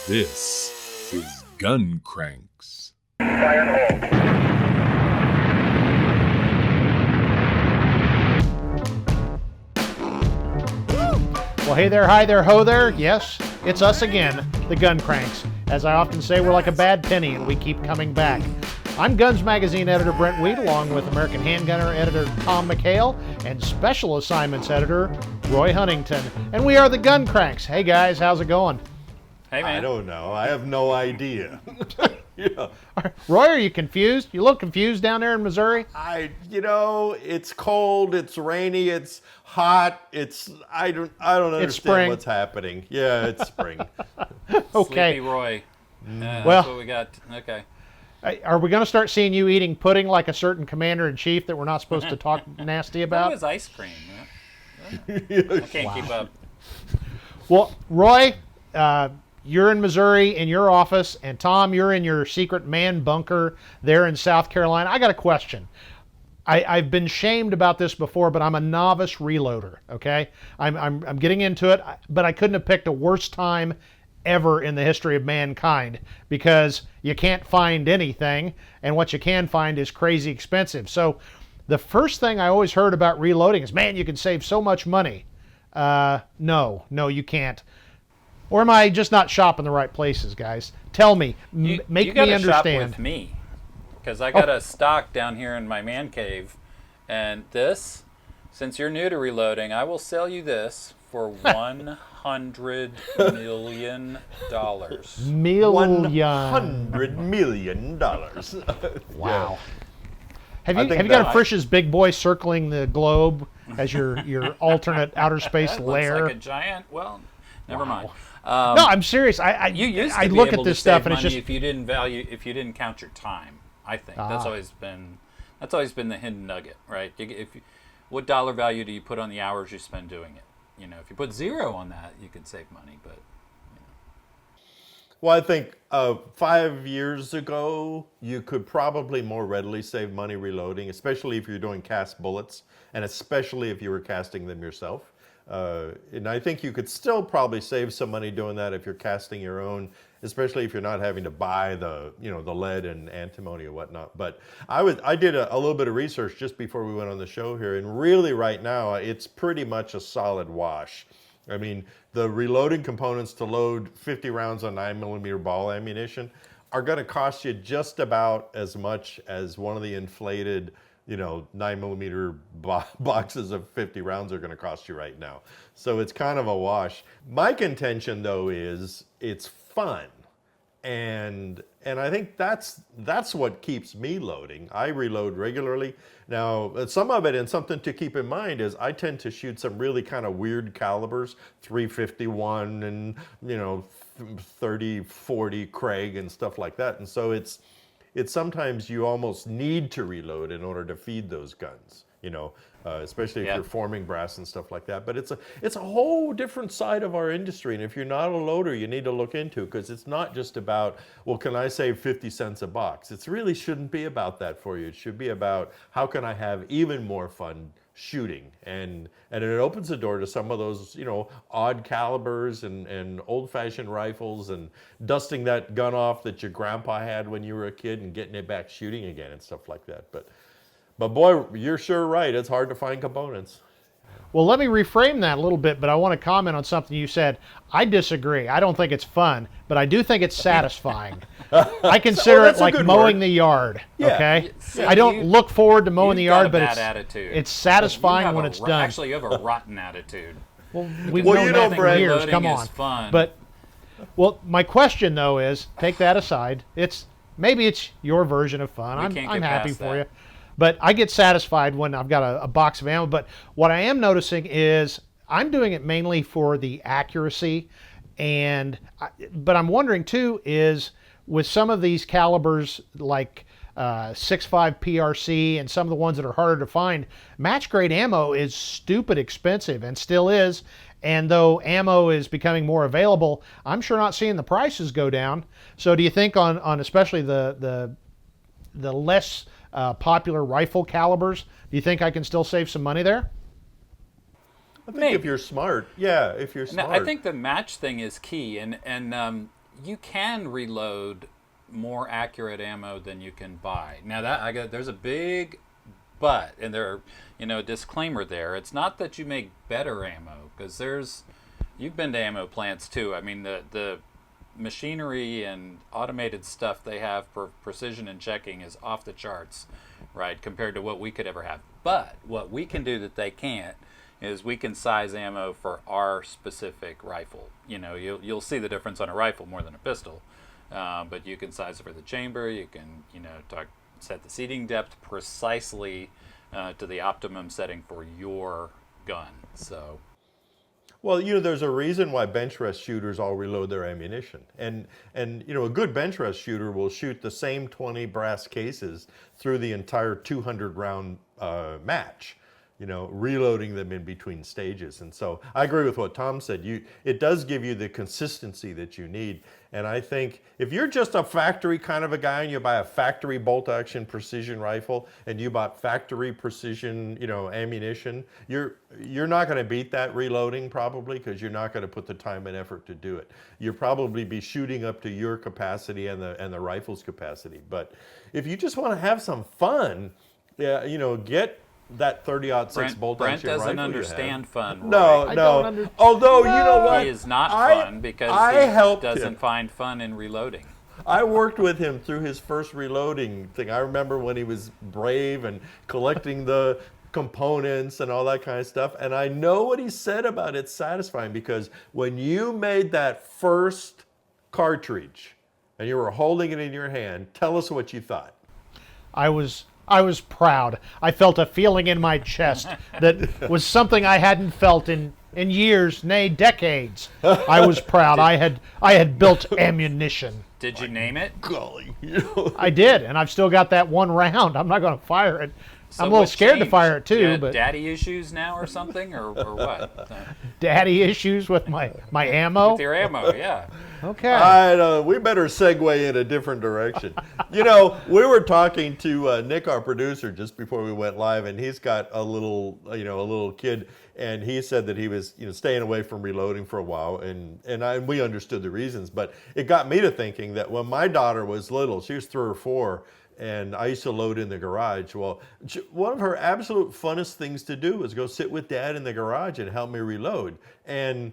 This is Gun Cranks. Well, hey there, hi there, ho there. Yes, it's us again, the Gun Cranks. As I often say, we're like a bad penny and we keep coming back. I'm Guns Magazine editor Brent Wheat, along with American Handgunner editor Tom McHale and Special Assignments editor Roy Huntington. And we are the Gun Cranks. Hey guys, how's it going? Hey man. I don't know. I have no idea. Yeah. Roy, are you confused? You look confused down there in Missouri? It's cold, it's rainy, it's hot, I don't understand spring. what's happening. Yeah, it's spring. Okay. Sleepy Roy. Well- That's what we got. Okay. Are we going to start seeing you eating pudding like a certain commander-in-chief that we're not supposed to talk nasty That about? was ice cream. I can't keep up. Well, Roy, you're in Missouri in your office, and Tom, you're in your secret man bunker there in South Carolina. I got a question. I've been shamed about this before, but I'm a novice reloader, okay? I'm getting into it, but I couldn't have picked a worse time ever in the history of mankind, because you can't find anything, and what you can find is crazy expensive. So the first thing I always heard about reloading is, man, you can save so much money. No, you can't. Or am I just not shopping the right places, guys? Tell me, make me You gotta shop understand. with me, because I got a stock down here in my man cave, and this, since you're new to reloading, I will sell you this for $100 million. $100 million. Wow. Have I you think got a that- Frisch's Big Boy circling the globe as your alternate outer space That lair? looks like a giant. Well, never mind. No, I'm serious. You used to I be look able at this to stuff save and it's money just if you didn't count your time. I think that's always been the hidden nugget, right? What dollar value do you put on the hours you spend doing it? If you put 0 on that, you can save money, but. Well, I think 5 years ago, you could probably more readily save money reloading, especially if you're doing cast bullets, and especially if you were casting them yourself. And I think you could still probably save some money doing that if you're casting your own, especially if you're not having to buy the lead and antimony and whatnot. But I did a little bit of research just before we went on the show here, and really right now it's pretty much a solid wash. I mean, the reloading components to load 50 rounds of 9mm ball ammunition are going to cost you just about as much as one of the inflated 9mm boxes of 50 rounds are going to cost you right now. So it's kind of a wash. My contention, though, is it's fun. And I think that's what keeps me loading. I reload regularly. Now, some of it, and something to keep in mind, is I tend to shoot some really kind of weird calibers, 351 and 30-40 Craig and stuff like that. And so it's sometimes you almost need to reload in order to feed those guns, especially if you're forming brass and stuff like that. But it's a whole different side of our industry. And if you're not a loader, you need to look into it, because it's not just about, well, can I save 50 cents a box? It really shouldn't be about that for you. It should be about, how can I have even more fun shooting? And it opens the door to some of those, odd calibers and old-fashioned rifles, and dusting that gun off that your grandpa had when you were a kid and getting it back shooting again and stuff like that. But boy, you're sure right. It's hard to find components. Well, let me reframe that a little bit, but I want to comment on something you said. I disagree. I don't think it's fun, but I do think it's satisfying. I consider it like mowing the yard. Yeah. Okay, See, I don't look forward to mowing the You've got yard, a but bad attitude. it's satisfying You have when a it's done. Actually, you have a rotten attitude. Well, we've Well, known that for Brent, years. reloading Come is on, fun. But my question though is, take that aside. Maybe it's your version of fun. We I'm can't get happy past for that. you. But I get satisfied when I've got a box of ammo. But what I am noticing is I'm doing it mainly for the accuracy. But I'm wondering too is, with some of these calibers like 6.5 PRC and some of the ones that are harder to find, match grade ammo is stupid expensive and still is. And though ammo is becoming more available, I'm sure not seeing the prices go down. So do you think on especially the less popular rifle calibers, do you think I can still save some money there? I think if you're smart, yeah, if you're smart. No, I think the match thing is key, and you can reload more accurate ammo than you can buy. Now there's a big but, and there, a disclaimer there. It's not that you make better ammo, because you've been to ammo plants too. I mean, the machinery and automated stuff they have for precision and checking is off the charts, right, compared to what we could ever have. But what we can do that they can't is we can size ammo for our specific rifle. You'll see the difference on a rifle more than a pistol, but you can size it for the chamber. You can, set the seating depth precisely to the optimum setting for your gun. So, well, there's a reason why bench rest shooters all reload their ammunition, and a good bench rest shooter will shoot the same 20 brass cases through the entire 200 round match. Reloading them in between stages. And so I agree with what Tom said. It does give you the consistency that you need. And I think if you're just a factory kind of a guy and you buy a factory bolt action precision rifle and you bought factory precision, ammunition, you're not going to beat that reloading probably, because you're not going to put the time and effort to do it. You'll probably be shooting up to your capacity and the rifle's capacity. But if you just want to have some fun, get that 30-06 bolt action rifle. Brent doesn't understand fun. No, Roy. no. Although, you know what? He is not fun because he doesn't find fun in reloading. I worked with him through his first reloading thing. I remember when he was brave and collecting the components and all that kind of stuff. And I know what he said about it's satisfying, because when you made that first cartridge and you were holding it in your hand, tell us what you thought. I was proud. I felt a feeling in my chest that was something I hadn't felt in years, nay decades. I was proud. I had built ammunition. Did you name it? Golly. I did, and I've still got that one round. I'm not going to fire it. So I'm a little scared changed? to fire it too. You had but daddy issues now or something, or what? daddy issues with my ammo. With your ammo, yeah. Okay. I know. We better segue in a different direction. We were talking to Nick, our producer, just before we went live, and he's got a little kid, and he said that he was, staying away from reloading for a while, and we understood the reasons, but it got me to thinking that when my daughter was little, she was 3 or 4, and I used to load in the garage. Well, one of her absolute funnest things to do was go sit with Dad in the garage and help me reload. And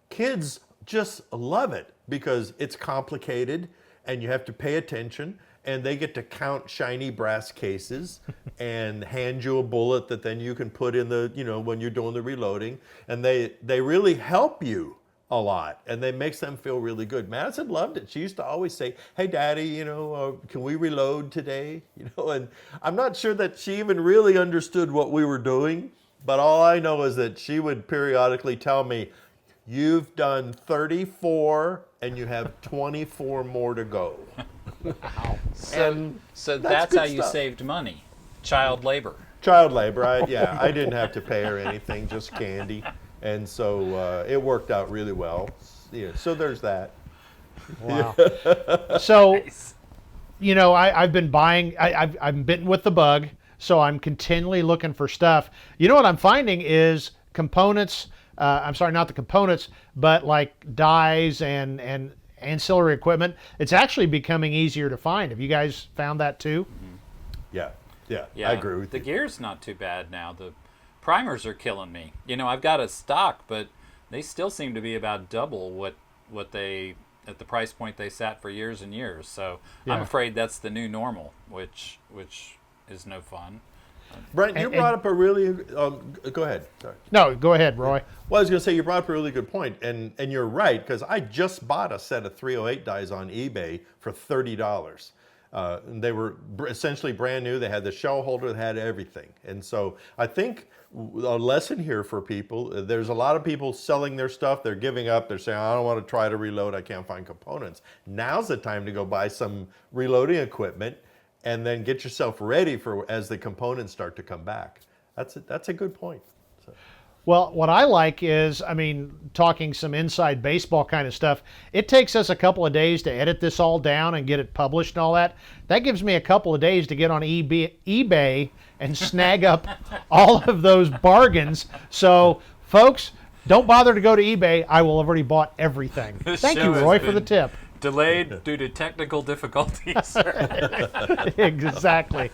kids just love it because it's complicated and you have to pay attention, and they get to count shiny brass cases and hand you a bullet that then you can put in the, when you're doing the reloading. And they really help you a lot, and it makes them feel really good. Madison loved it. She used to always say, "Hey, Daddy, can we reload today?" And I'm not sure that she even really understood what we were doing, but all I know is that she would periodically tell me, "You've done 34, and you have 24 more to go." Wow. So that's how you stuff. saved money. Child labor. Child labor. I didn't have to pay her anything, just candy. And so it worked out really well. Yeah, so there's that. Wow. So, I've been buying. I've bitten with the bug, so I'm continually looking for stuff. What I'm finding is components. I'm sorry, not the components, but like dies and ancillary equipment. It's actually becoming easier to find. Have you guys found that too? Yeah, I agree with the you. gear's not too bad now. The primers are killing me. I've got a stock, but they still seem to be about double what they at the price point they sat for years and years. So I'm afraid that's the new normal, which is no fun. Brent, you brought up a really go ahead. Sorry. No, go ahead, Roy. Well, I was going to say you brought up a really good point, and you're right, because I just bought a set of 308 dies on eBay for $30. They were essentially brand new. They had the shell holder, they had everything. And so I think a lesson here for people, there's a lot of people selling their stuff, they're giving up, they're saying, I don't want to try to reload, I can't find components. Now's the time to go buy some reloading equipment and then get yourself ready for as the components start to come back. That's a good point. So. Well, what I like is, talking some inside baseball kind of stuff, it takes us a couple of days to edit this all down and get it published and all that. That gives me a couple of days to get on eBay and snag up all of those bargains. So, folks, don't bother to go to eBay. I will have already bought everything. Thank you, Roy, for the tip. Delayed due to technical difficulties. Exactly.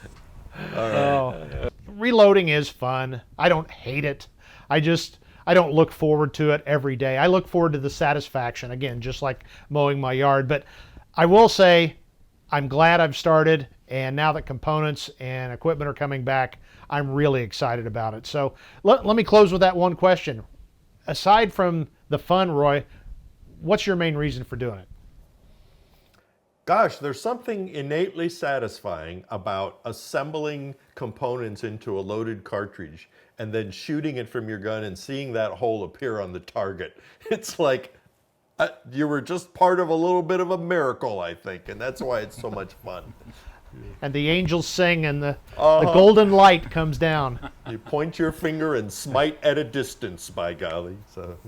Oh. Reloading is fun. I don't hate it. I don't look forward to it every day. I look forward to the satisfaction, again, just like mowing my yard. But I will say I'm glad I've started, and now that components and equipment are coming back, I'm really excited about it. So let me close with that one question. Aside from the fun, Roy, what's your main reason for doing it? Gosh, there's something innately satisfying about assembling components into a loaded cartridge and then shooting it from your gun and seeing that hole appear on the target. It's like you were just part of a little bit of a miracle, I think, and that's why it's so much fun. And the angels sing and the golden light comes down. You point your finger and smite at a distance, by golly. So.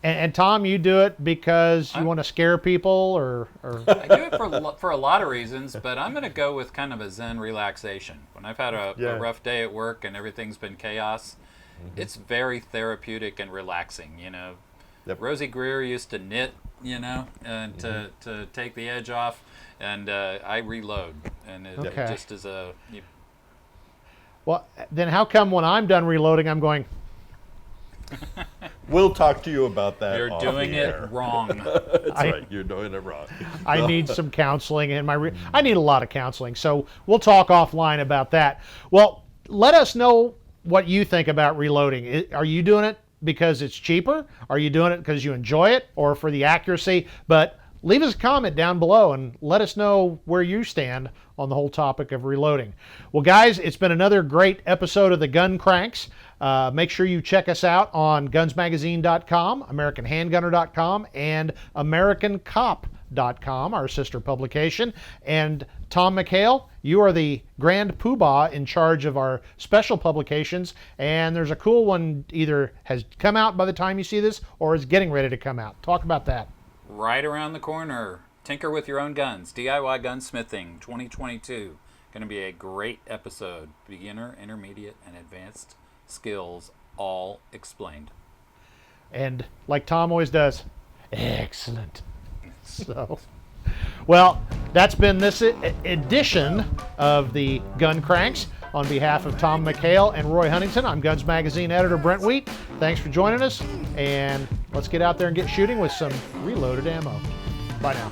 And Tom, you do it because you want to scare people, or I do it for a lot of reasons, but I'm going to go with kind of a Zen relaxation. When I've had a rough day at work and everything's been chaos, it's very therapeutic and relaxing. You know, Rosie Greer used to knit, you know, and to take the edge off, and I reload, and it just is a. Well, then how come when I'm done reloading, I'm going? We'll talk to you about that. You're doing it wrong. That's right. You're doing it wrong. I need some counseling, and I need a lot of counseling. So we'll talk offline about that. Well, let us know what you think about reloading. Are you doing it because it's cheaper? Are you doing it because you enjoy it, or for the accuracy? But leave us a comment down below and let us know where you stand on the whole topic of reloading. Well, guys, it's been another great episode of the Gun Cranks. Make sure you check us out on gunsmagazine.com, americanhandgunner.com, and americancop.com, our sister publication. And Tom McHale, you are the grand poobah in charge of our special publications, and there's a cool one either has come out by the time you see this or is getting ready to come out. Talk about that. Right around the corner. Tinker with your own guns. DIY Gunsmithing 2022. Going to be a great episode. Beginner, intermediate, and advanced skills all explained. And like Tom always does, excellent. So, well, that's been this edition of the Gun Cranks. On behalf of Tom McHale and Roy Huntington, I'm Guns Magazine editor Brent Wheat. Thanks for joining us, and let's get out there and get shooting with some reloaded ammo. Bye now.